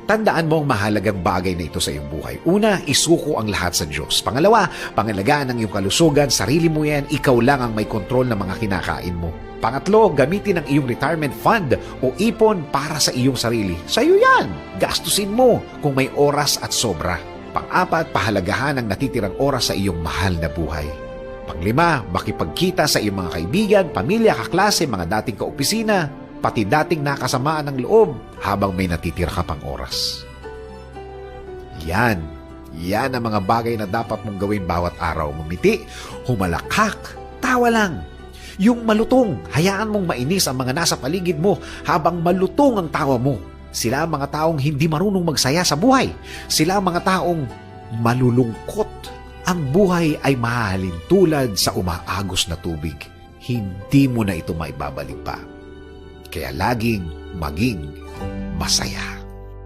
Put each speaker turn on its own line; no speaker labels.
Tandaan mo ang mahalagang bagay na ito sa iyong buhay. Una, isuko ang lahat sa Diyos. Pangalawa, pangalagaan ang iyong kalusugan, sarili mo yan, ikaw lang ang may kontrol ng mga kinakain mo. Pangatlo, gamitin ang iyong retirement fund o ipon para sa iyong sarili. Sa iyo yan, gastusin mo kung may oras at sobra. Pang-apat, pahalagahan ang natitirang oras sa iyong mahal na buhay. Panglima, makipagkita sa iyong mga kaibigan, pamilya, kaklase, mga dating kaopisina, pati dating nakasamaan ng loob habang may natitira ka pang oras. Yan ang mga bagay na dapat mong gawin bawat araw. Ngumiti, humalakhak, tawa lang. Yung malutong, hayaan mong mainis ang mga nasa paligid mo habang malutong ang tawa mo. Sila ang mga taong hindi marunong magsaya sa buhay. Sila ang mga taong malulungkot. Ang buhay ay mahalin tulad sa umaagos na tubig. Hindi mo na ito maibabalik pa. Kaya laging maging masaya.